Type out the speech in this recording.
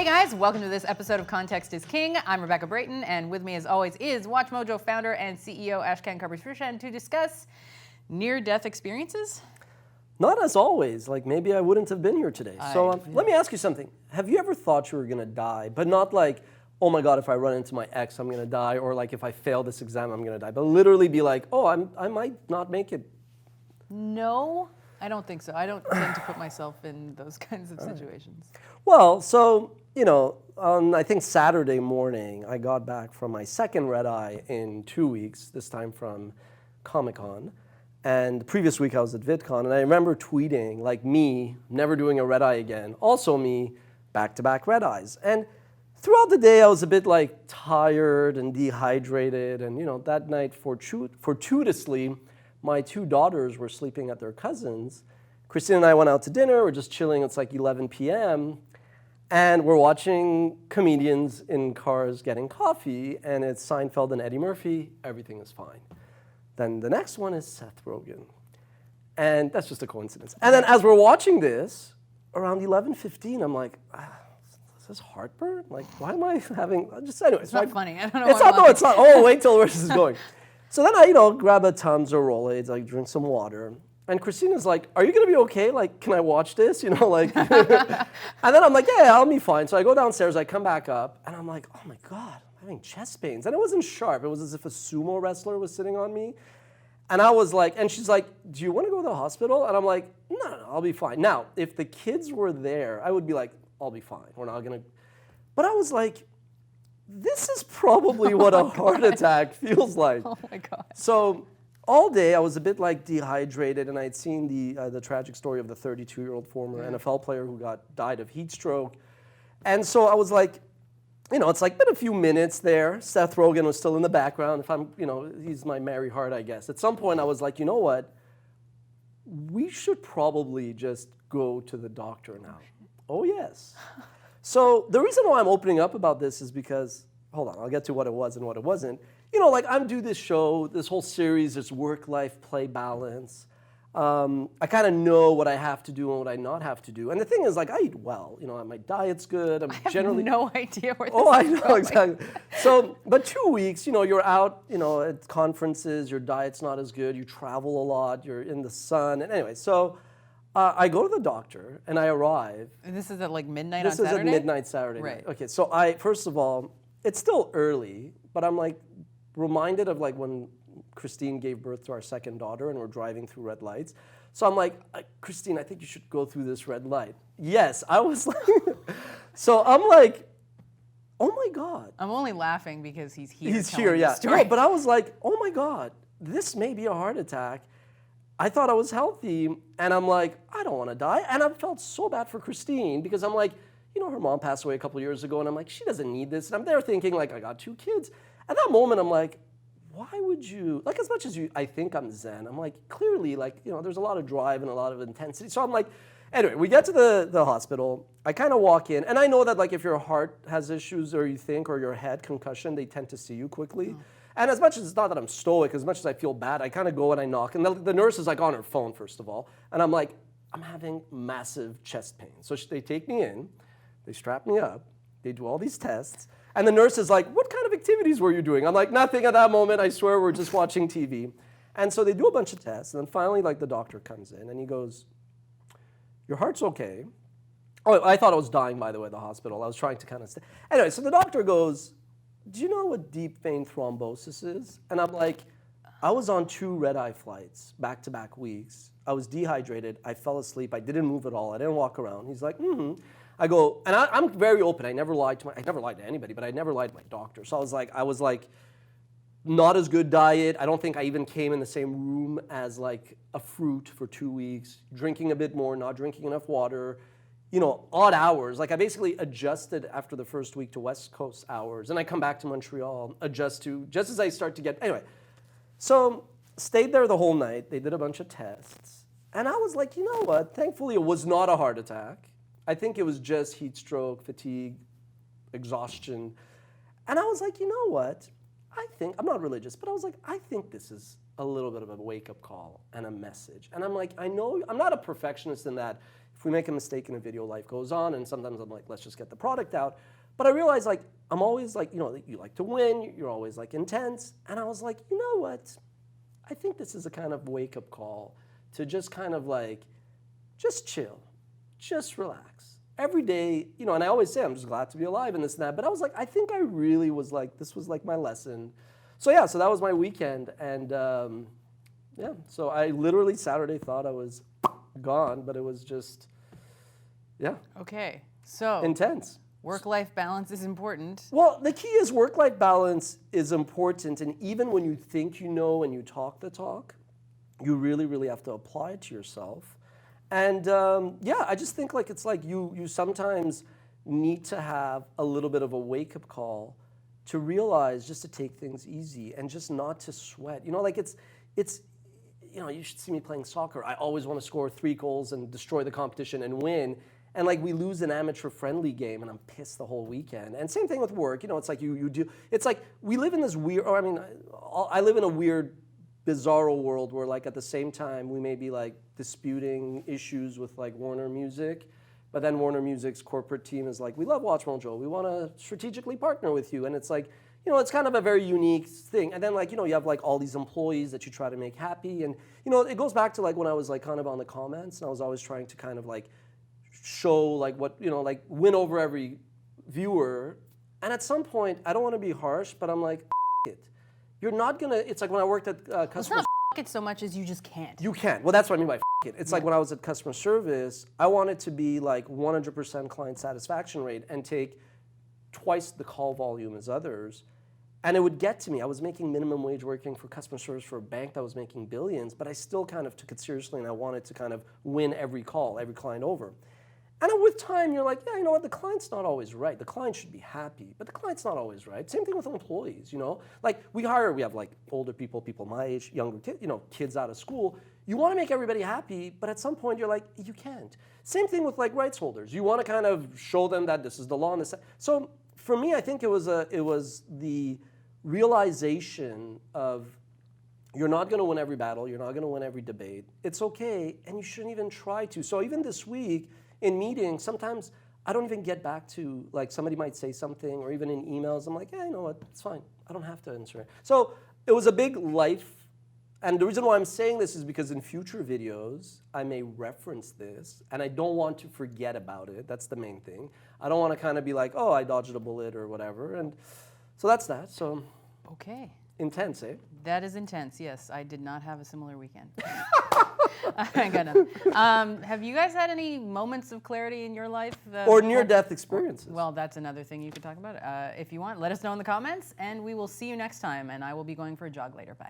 Hey guys, welcome to this episode of Context is King. I'm Rebecca Brayton, and with me as always is Watch Mojo founder and CEO Ashkan Kabrishrishan to discuss near-death experiences. Not as always, like maybe I wouldn't have been here today. Let me ask you something. Have you ever thought you were gonna die, but not like, oh my God, if I run into my ex, I'm gonna die, or like if I fail this exam, I'm gonna die, but literally be like, oh, I might not make it? No, I don't think so. I don't tend to put myself in those kinds of situations. Well, so, on I think Saturday morning, I got back from my second red eye in 2 weeks, this time from Comic-Con. And the previous week I was at VidCon, and I remember tweeting, like, me never doing a red eye again. Also me, back-to-back red eyes. And throughout the day I was a bit like tired and dehydrated, and that night fortuitously, my two daughters were sleeping at their cousins'. Christine and I went out to dinner, we're just chilling, it's like 11 p.m., and we're watching comedians in cars getting coffee, and it's Seinfeld and Eddie Murphy, everything is fine. Then the next one is Seth Rogen. And that's just a coincidence. And then as we're watching this, around 11:15, I'm like, is this heartburn? Like, why am I having, anyway. It's not funny, I don't know it's why not, no, it's not, oh, wait till where this is going. So then I, grab a Tums or Rolaids, like drink some water. And Christina's like, are you gonna be okay? Like, can I watch this? And then I'm like, yeah, I'll be fine. So I go downstairs, I come back up, and I'm like, oh my God, I'm having chest pains. And it wasn't sharp, it was as if a sumo wrestler was sitting on me. And I was like, and she's like, do you wanna go to the hospital? And I'm like, no, I'll be fine. Now, if the kids were there, I would be like, I'll be fine. We're not gonna, but I was like, this is probably what a heart attack feels like. Oh my God. So all day I was a bit like dehydrated, and I had seen the tragic story of the 32-year-old former NFL player who died of heat stroke. And so I was like, it's like been a few minutes there. Seth Rogen was still in the background. If I'm, he's my merry heart, I guess. At some point I was like, you know what? We should probably just go to the doctor now. Oh yes. So the reason why I'm opening up about this is because, hold on, I'll get to what it was and what it wasn't. Like I'm doing this show, this whole series, this work-life play balance. I kind of know what I have to do and what I not have to do. And the thing is, like, I eat well. My diet's good. I have no idea where this I is know, going. exactly. So, but 2 weeks, you're out, at conferences, your diet's not as good, you travel a lot, you're in the sun. And anyway, so I go to the doctor and I arrive. And this is at like midnight on Saturday? Saturday? This is at midnight Saturday night. Okay, so first of all, it's still early, but I'm like reminded of like when Christine gave birth to our second daughter and we're driving through red lights. So I'm like, Christine, I think you should go through this red light. Yes, I was like, so I'm like, oh my God. I'm only laughing because he's here. He's here, yeah. No, but I was like, oh my God, this may be a heart attack. I thought I was healthy, and I'm like, I don't want to die. And I felt so bad for Christine because I'm like, her mom passed away a couple years ago, and I'm like, she doesn't need this. And I'm there thinking, like, I got 2 kids. At that moment, I'm like, why would you, like, as much as I think I'm zen, I'm like, clearly, like, there's a lot of drive and a lot of intensity. So I'm like, anyway, we get to the hospital. I kind of walk in, and I know that, like, if your heart has issues or your head concussion, they tend to see you quickly. Oh. And as much as it's not that I'm stoic, as much as I feel bad, I kind of go and I knock. And the nurse is, like, on her phone, first of all. And I'm like, I'm having massive chest pain. So they take me in, they strap me up, they do all these tests. And the nurse is like, what kind of activities were you doing? I'm like, nothing at that moment. I swear we're just watching TV. And so they do a bunch of tests. And then finally, like, the doctor comes in and he goes, your heart's okay. Oh, I thought I was dying, by the way, at the hospital. I was trying to kind of stay. Anyway, so the doctor goes, do you know what deep vein thrombosis is? And I'm like, I was on 2 red-eye flights, back-to-back weeks. I was dehydrated. I fell asleep. I didn't move at all. I didn't walk around. He's like, I go, and I'm very open. I never lied to anybody, but I never lied to my doctor. So I was like, not as good diet. I don't think I even came in the same room as like a fruit for 2 weeks, drinking a bit more, not drinking enough water, odd hours. Like I basically adjusted after the first week to West Coast hours. And I come back to Montreal, just as I start to get, anyway. So stayed there the whole night. They did a bunch of tests. And I was like, you know what? Thankfully, it was not a heart attack. I think it was just heat stroke, fatigue, exhaustion. And I was like, you know what? I'm not religious, but I was like, I think this is a little bit of a wake-up call and a message. And I'm like, I know, I'm not a perfectionist in that. if we make a mistake in a video, life goes on, and sometimes I'm like, let's just get the product out. But I realized like, I'm always like, you like to win, you're always like intense, and I was like, you know what? I think this is a kind of wake-up call to just kind of like, just chill, just relax. Every day, and I always say I'm just glad to be alive and this and that, but I was like, I think I really was like, this was like my lesson. So yeah, so that was my weekend, and yeah, so I literally Saturday thought I was gone, but it was just, yeah. Okay, so intense. Work-life balance is important. Well, the key is work-life balance is important, and even when you think you know and you talk the talk, you really, really have to apply it to yourself. And yeah, I just think like it's like you sometimes need to have a little bit of a wake-up call to realize just to take things easy and just not to sweat. Like it's you should see me playing soccer. I always want to score 3 goals and destroy the competition and win. And like we lose an amateur-friendly game, and I'm pissed the whole weekend. And same thing with work. It's like you do. It's like we live in this weird. Or I mean, I live in a weird, bizarro world where like at the same time we may be like disputing issues with like Warner Music, but then Warner Music's corporate team is like, we love Watch Mojo. We want to strategically partner with you, and it's like. It's kind of a very unique thing. And then like, you have like all these employees that you try to make happy. And, it goes back to like when I was like kind of on the comments, and I was always trying to kind of like show like what, like win over every viewer. And at some point, I don't want to be harsh, but I'm like, it. You're not going to, it's like when I worked at customer It's not it so much as you just can't. You can't. Well, that's what I mean by it. It's like when I was at customer service, I wanted to be like 100% client satisfaction rate and take twice the call volume as others. And it would get to me. I was making minimum wage working for customer service for a bank that was making billions, but I still kind of took it seriously, and I wanted to kind of win every call, every client over. And with time, you're like, yeah, you know what, the client's not always right. The client should be happy, but the client's not always right. Same thing with employees, Like we have like older people, people my age, younger kids, kids out of school. You want to make everybody happy, but at some point you're like, you can't. Same thing with like rights holders. You want to kind of show them that this is the law and this. So for me, I think it was the realization of you're not going to win every battle, you're not going to win every debate. It's okay, and you shouldn't even try to. So even this week in meetings, sometimes I don't even get back to, like somebody might say something, or even in emails, I'm like, yeah, you know what, it's fine. I don't have to answer it. So it was a big life, and the reason why I'm saying this is because in future videos, I may reference this, and I don't want to forget about it. That's the main thing. I don't want to kind of be like, oh, I dodged a bullet or whatever, and so that's that. So okay. Intense, eh? That is intense. Yes, I did not have a similar weekend. I got nothing. Have you guys had any moments of clarity in your life? Or near-death experiences? Well, that's another thing you could talk about. If you want, let us know in the comments, and we will see you next time. And I will be going for a jog later. Bye.